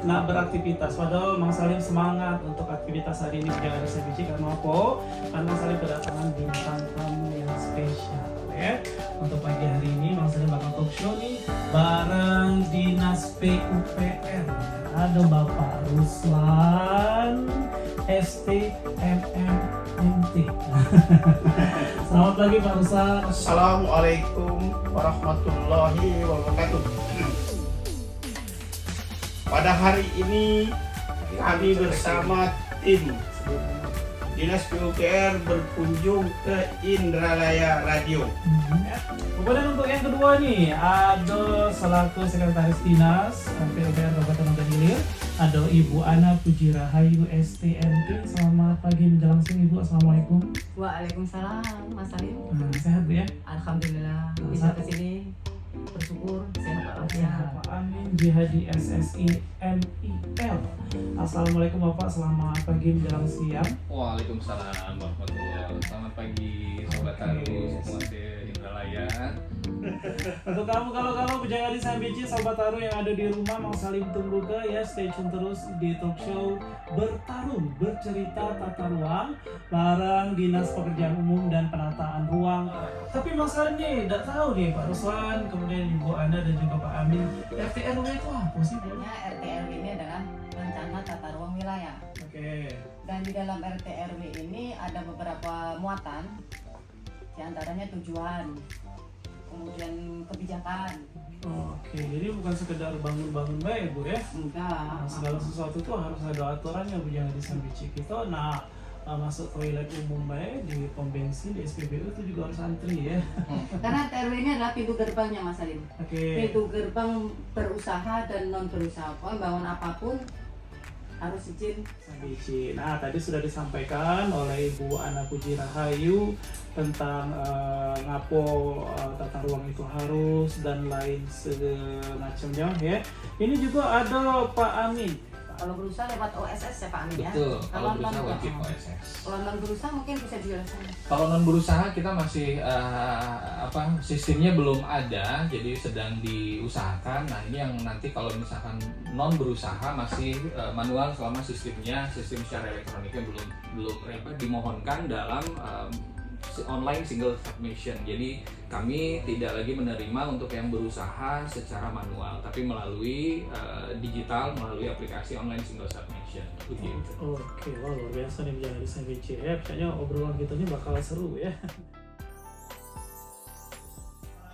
nggak beraktivitas. Padahal Mang Salim semangat untuk aktivitas hari ini. Jangan bisa biji karena apa? Karena Mang Salim kedatangan bintang tamu yang spesial ya. Untuk pagi hari ini Mang Salim bakal talk show nih bareng Dinas PUPR. Ada Bapak Ruslan STMMNT. Selamat pagi Pak Ruslan. Assalamualaikum warahmatullahi wabarakatuh. Pada hari ini kami bersama tim Dinas PUPR berkunjung ke Indralaya Radio. Kemudian untuk yang kedua nih, ada selaku Sekretaris Dinas PUPR Kabupaten Ogan Ilir, ada Ibu Ana Pujirahayu STMT. Selamat pagi menjelang siang Ibu. Assalamualaikum. Waalaikumsalam, Mas Salim. Sehat Bu ya? Alhamdulillah bisa kesini, bersyukur sehat walafiat. Pak Amin Jihadi SSI MIL. Assalamualaikum Bapak, selamat pagi menjelang siang. Waalaikumsalam warahmatullahi wabarakatuh. Selamat pagi Sobat Taru semua di Indralaya. Untuk kamu kalau Bujang Adi Sambici, Sobat Taru yang ada di rumah, Mang Salim tunggu ke ya, stay tune terus di talk show Bertarung Bercerita Tata Ruang bareng Dinas Pekerjaan Umum dan Penataan Ruang. Tapi Mang Salim nih, tidak tahu nih Pak Ruslan, kemudian Ibu Ana dan juga Pak Amin, RT RW itu apa sih Bu? Sebenarnya RT RW ini adalah rencana tata ruang wilayah. Oke. Dan di dalam RT RW ini ada beberapa muatan, diantaranya tujuan, kemudian kebijakan. Oke, jadi bukan sekedar bangun-bangun baik Bu ya? Enggak. Nah, segala sesuatu itu harus ada aturannya Bu, jangan disambici kita. Nah, masuk toilet umum baik di pom bensin di SPBU itu juga harus antri ya. Karena RT RW ini adalah pintu gerbangnya Mas Salim. Oke. Pintu gerbang berusaha dan non berusaha. Pokoknya bangun apapun harus izin. Sambici. Nah, tadi sudah disampaikan oleh Ibu Ana Pujirahayu tentang ngapo tata ruang itu harus dan lain semacamnya ya. Ini juga ada Pak Amin. Kalau berusaha lewat OSS ya Pak Amin ya. Betul, kalau berusaha non- wajib OSS. Kalau non berusaha mungkin bisa dijelaskan. Kalau non berusaha kita masih sistemnya belum ada, jadi sedang diusahakan. Nah ini yang nanti kalau misalkan non berusaha masih manual selama sistem secara elektroniknya belum dimohonkan dalam online single submission. Jadi kami tidak lagi menerima untuk yang berusaha secara manual, tapi melalui digital, melalui aplikasi online single submission. Begitu. Oke, wah luar biasa nih jangan disambici ya. Kayaknya obrolan kita ini bakal seru ya.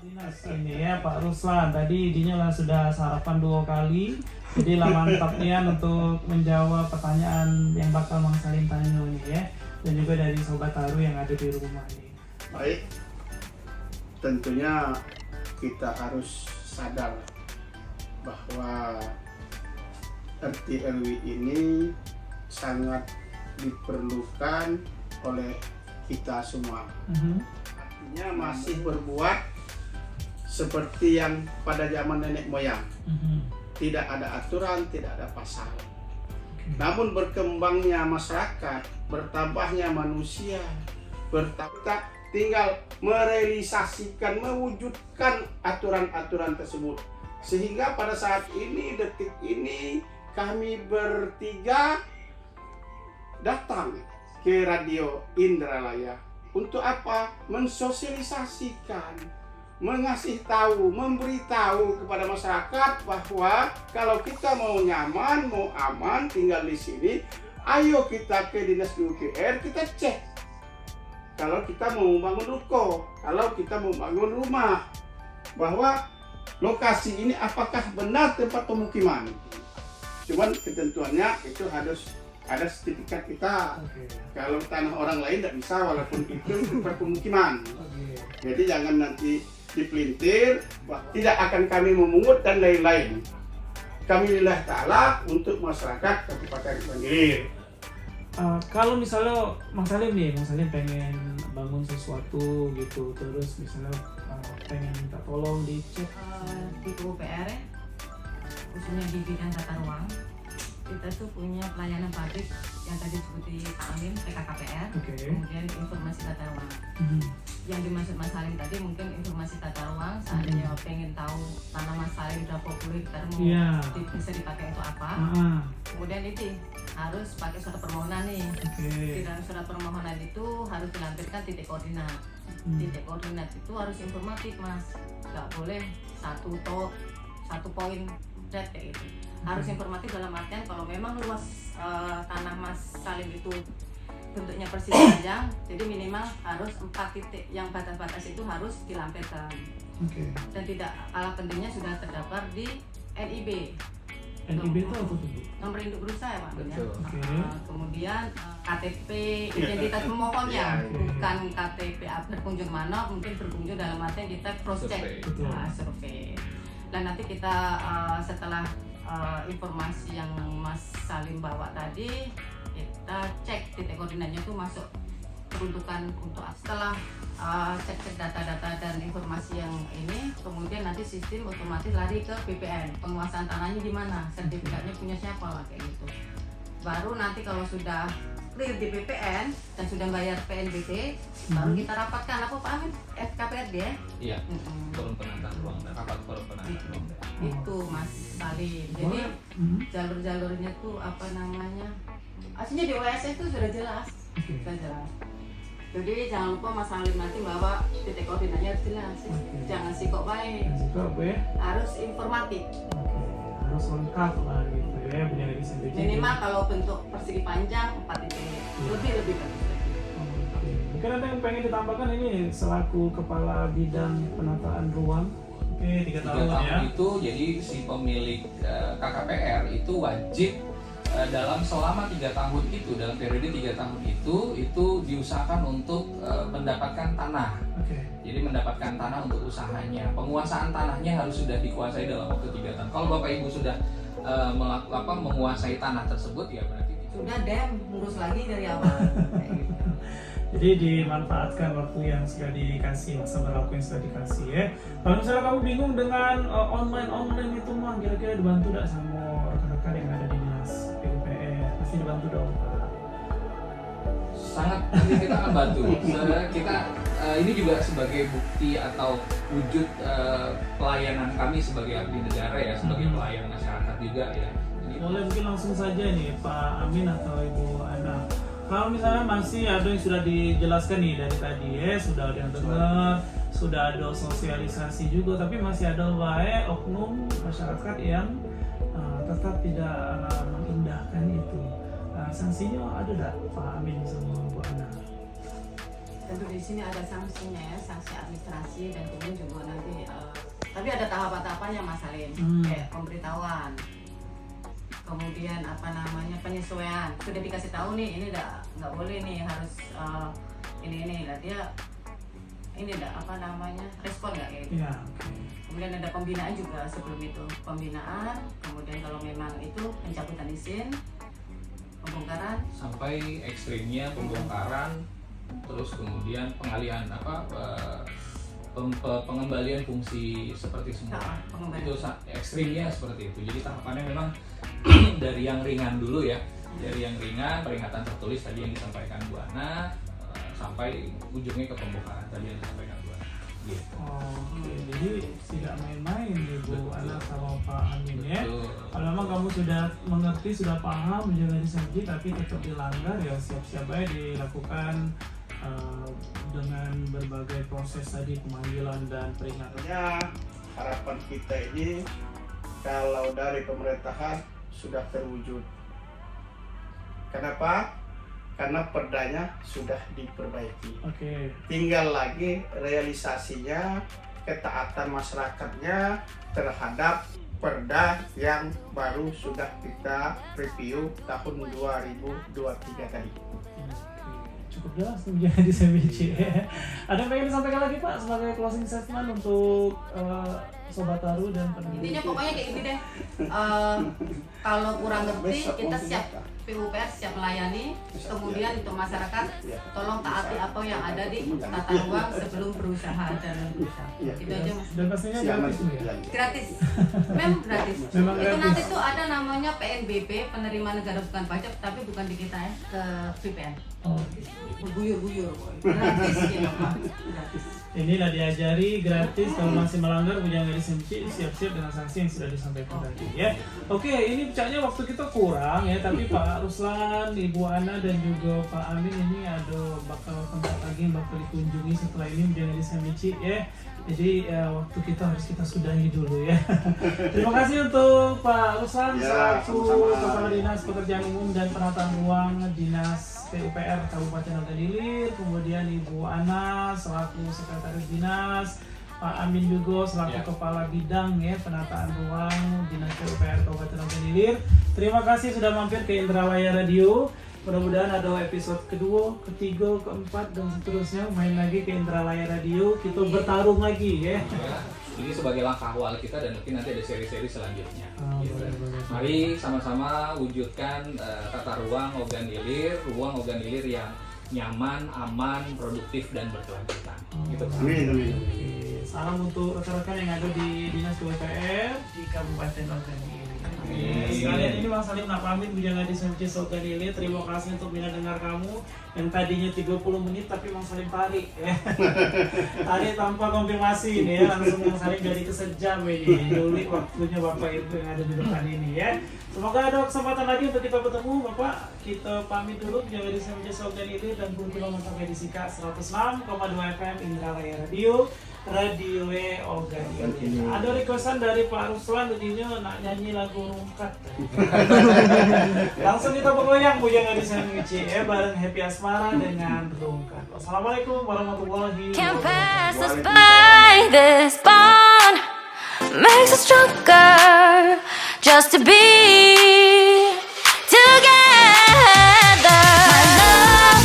Dinas ini ya Pak Ruslan, tadi izinnya lah sudah sarapan 2 kali. Jadi lah mantapnya untuk menjawab pertanyaan yang bakal Mang Salim tanya nih ya. Dan juga dari Sobat Taru yang ada di rumah nih. Baik, tentunya kita harus sadar bahwa RT RW ini sangat diperlukan oleh kita semua. Artinya masih berbuat seperti yang pada zaman nenek moyang. Tidak ada aturan, tidak ada pasal. Namun berkembangnya masyarakat, bertambahnya manusia, kita tinggal merealisasikan, mewujudkan aturan-aturan tersebut. Sehingga pada saat ini, detik ini, kami bertiga datang ke Radio Indralaya. Untuk apa? Mensosialisasikan, mengasih tahu, memberitahu kepada masyarakat bahwa kalau kita mau nyaman, mau aman tinggal di sini, ayo kita ke Dinas PUPR, kita cek. Kalau kita mau bangun ruko, kalau kita mau bangun rumah, bahwa lokasi ini apakah benar tempat pemukiman. Cuman ketentuannya itu harus ada sertifikat kita. Kalau tanah orang lain tidak bisa, walaupun itu tempat pemukiman. Jadi jangan nanti dipelintir, tidak akan kami memungut dan lain-lain. Kami lillah ta'ala untuk masyarakat Kabupaten Ogan Ilir. Kalau misalnya Mang Salim nih, Mang Salim pengen bangun sesuatu gitu, terus misalnya pengen minta tolong dicek Di PUPR ya, khususnya di bidang tata ruang, kita tuh punya pelayanan publik yang tadi seperti Pak Amin, PKKPR, Oke. kemudian informasi tata ruang. yang dimaksud Mas Salim tadi mungkin informasi tata ruang, seandainya pengen tahu tanah Mas Salim udah populer, kita mau Iya. bisa dipakai untuk apa. Kemudian itu harus pakai surat permohonan nih. Di dalam surat permohonan itu harus dilampirkan titik koordinat. Titik koordinat itu harus informatif Mas, nggak boleh satu poin kayak gitu. Harus informatif dalam artian kalau memang luas tanah Mas Salim itu bentuknya persegi panjang, jadi minimal harus 4 titik yang batas-batas itu harus dilampirkan. Dan tidak kalah pentingnya sudah terdaftar di NIB. NIB itu apa tuh, Bu? Nomor induk berusaha ya Pak. Betul. Kemudian KTP identitas pemohonnya, bukan KTP berkunjung mana, mungkin berkunjung dalam artian kita cross check, survei. Dan nanti kita setelah informasi yang Mas Salim bawa tadi, kita cek titik koordinatnya itu masuk peruntukan untuk setelah cek data-data dan informasi yang ini, kemudian nanti sistem otomatis lari ke BPN, penguasaan tanahnya di mana, sertifikatnya punya siapa kayak gitu. Baru nanti kalau sudah clear di BPN dan sudah bayar PNBP, baru kita rapatkan apa Pak Amin? FKPRD ya? Iya. Forum penataan ruang dan rapat forum penataan ruang. Itu Mas Salim. Jadi jalur-jalurnya tuh apa namanya? Aslinya di OSS itu sudah jelas. Sudah jelas. Jadi jangan lupa Mas Salim nanti bawa titik koordinatnya harus jelas. Jangan sikok baik. Harus informatif. Harus lengkap lah gitu ya, punya lagi SMBC. Minimal kalau bentuk persegi panjang 4 titik. Lebih bagus lagi. Mungkin ada yang pengen ditambahkan ini selaku kepala bidang penataan ruang. 3 tahun ya. Itu jadi si pemilik KKPR itu wajib dalam selama 3 tahun itu, dalam periode 3 tahun itu diusahakan untuk mendapatkan tanah. Jadi mendapatkan tanah untuk usahanya. Penguasaan tanahnya harus sudah dikuasai dalam waktu 3 tahun. Kalau Bapak Ibu sudah menguasai tanah tersebut, ya berarti sudah ngurus lagi dari awal. Jadi dimanfaatkan waktu yang sudah dikasih, masa berlaku yang sudah dikasih ya. Kalau misalnya kamu bingung dengan online itu mah, kira-kira dibantu tidak sama rekan-rekan yang ada di dinas PUPR? Pasti dibantu dong Pak. Sangat, nanti kita akan bantu. Kita ini juga sebagai bukti atau wujud pelayanan kami sebagai abdi negara ya, sebagai pelayan masyarakat juga ya. Jadi, boleh mungkin langsung saja nih Pak Amin atau Ibu Ana. Kalau misalnya masih ada yang sudah dijelaskan nih dari tadi ya, sudah ada yang dengar, sudah ada sosialisasi juga, tapi masih ada oknum masyarakat yang tetap tidak mengindahkan itu. Sanksinya ada tidak Pak Amin sama Bu Ana? Tentu di sini ada sanksinya ya, sanksi administrasi dan kemudian juga nanti tapi ada tahapan-tahapannya Mas Salim, kayak pemberitahuan, kemudian apa namanya penyesuaian. Sudah dikasih tahu nih, ini nggak boleh nih, harus ini lah dia ini apa namanya respon nggak kayak gitu. Kemudian ada pembinaan juga sebelum itu, pembinaan, kemudian kalau memang itu pencabutan izin, pembongkaran, sampai ekstrimnya pembongkaran, terus kemudian pengalihan pengembalian fungsi seperti semula. Itu ekstrimnya seperti itu. Jadi tahapannya memang dari yang ringan dulu ya, dari yang ringan, peringatan tertulis tadi yang disampaikan Bu Ana, sampai ujungnya ke pembongkaran tadi yang disampaikan Bu Ana. Gitu. Jadi tidak main-main Bu Ana sama Pak Amin ya. Kalau memang kamu sudah mengerti, sudah paham menjaga SMBC tapi tetap dilanggar, ya siap-siap aja dilakukan dengan berbagai proses tadi, pemanggilan dan peringatan. Ya, harapan kita ini kalau dari pemerintahan sudah terwujud. Kenapa? Karena perdanya sudah diperbaiki. Tinggal lagi realisasinya, ketaatan masyarakatnya terhadap perda yang baru sudah kita review tahun 2023 tadi. Cukup jelas menjadi SMBC. Ada yang pengen disampaikan lagi Pak sebagai closing statement untuk Sobat Taru dan pendengar? Intinya pokoknya kayak gini deh, kalau kurang ngerti kita siap, PUPR siap melayani. Kemudian untuk masyarakat tolong taati apa yang ada di tata ruang sebelum berusaha dan berusaha. Itu aja Mas. Dan pastinya gratis ya? Gratis, memang gratis. Memang itu gratis. nanti tuh ada namanya PNBP, penerima negara bukan pajak, tapi bukan di kita ya, ke BPN. Berguyur-guyur, gratis gitu Pak. Gratis. Inilah diajari gratis, kalau masih melanggar Bujang Gadis MC siap-siap dengan sanksi yang sudah disampaikan tadi ya. Oke, ini pecahnya waktu kita kurang ya, tapi Pak Ruslan, Ibu Ana dan juga Pak Amin ini ada bakal tempat lagi yang bakal dikunjungi setelah ini Bujang Gadis MC ya. Jadi waktu kita harus kita sudahi dulu ya. Terima kasih untuk Pak Ruslan Ya, selaku sama-sama. Kepala Dinas Pekerjaan Umum dan Penataan Ruang Dinas PUPR Kabupaten Ogan Ilir, kemudian Ibu Ana selaku Sekretaris Dinas, Pak Amin juga selaku Ya. Kepala Bidang ya Penataan Ruang Dinas PUPR Kabupaten Ogan Ilir. Terima kasih sudah mampir ke Indralaya Radio. Mudah-mudahan ada episode kedua, ketiga, keempat dan seterusnya main lagi ke Indralaya Radio. Kita bertarung lagi ya. Ya, ini sebagai langkah awal kita dan mungkin nanti ada seri-seri selanjutnya. Gitu. Boleh. Mari sama-sama wujudkan tata ruang Ogan Ilir, ruang Ogan Ilir yang nyaman, aman, produktif dan berkelanjutan. Gitu. Amin, amin. Oke, salam untuk rekan-rekan yang ada di Dinas PUPR di Kabupaten Ogan Ilir. Sekalian ini Bang Salim nak pamit Bujang Gadis MC Ogan Ilir. Terima kasih untuk bila dengar kamu yang tadinya 30 menit tapi Bang Salim tarik ya. Tarik tanpa konfirmasi ini ya, langsung Bang Salim jadi kesejam ini. Nyulik waktunya Bapak Ibu yang ada di depan ini ya. Semoga ada kesempatan lagi untuk kita bertemu Bapak. Kita pamit dulu Bujang Gadis MC Ogan Ilir dan kumpulan sampai di Sika 106,2 FM Indralaya Radio. Radio Ogan Ilir. Ada requestan dari Pak Ruslan tadinya nak nyanyi lagu Rungkat. Langsung kita bergoyang Bujang Gadis MC ya bareng Happy Asmara dengan Rungkat. Wassalamualaikum warahmatullahi Can't pass us wabarakatuh. by. This bond makes us stronger just to be together. My love,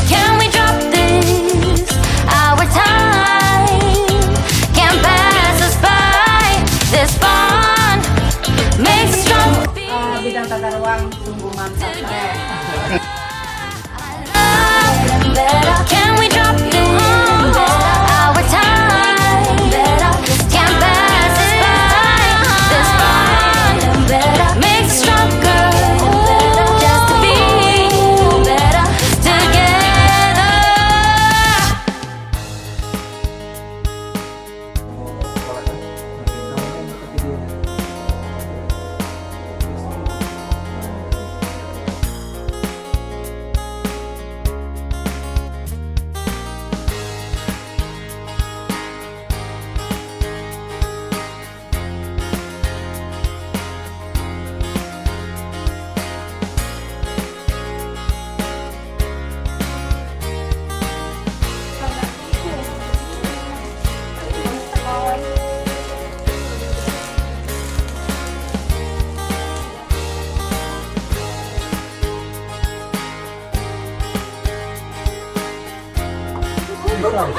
can we drop this? Our time can't pass us by. This bond makes us stronger. Bidang tata ruang sungguh mantap ya. Can we drop this? Our time can't pass us by. This bond makes us stronger just to be together. Bisa.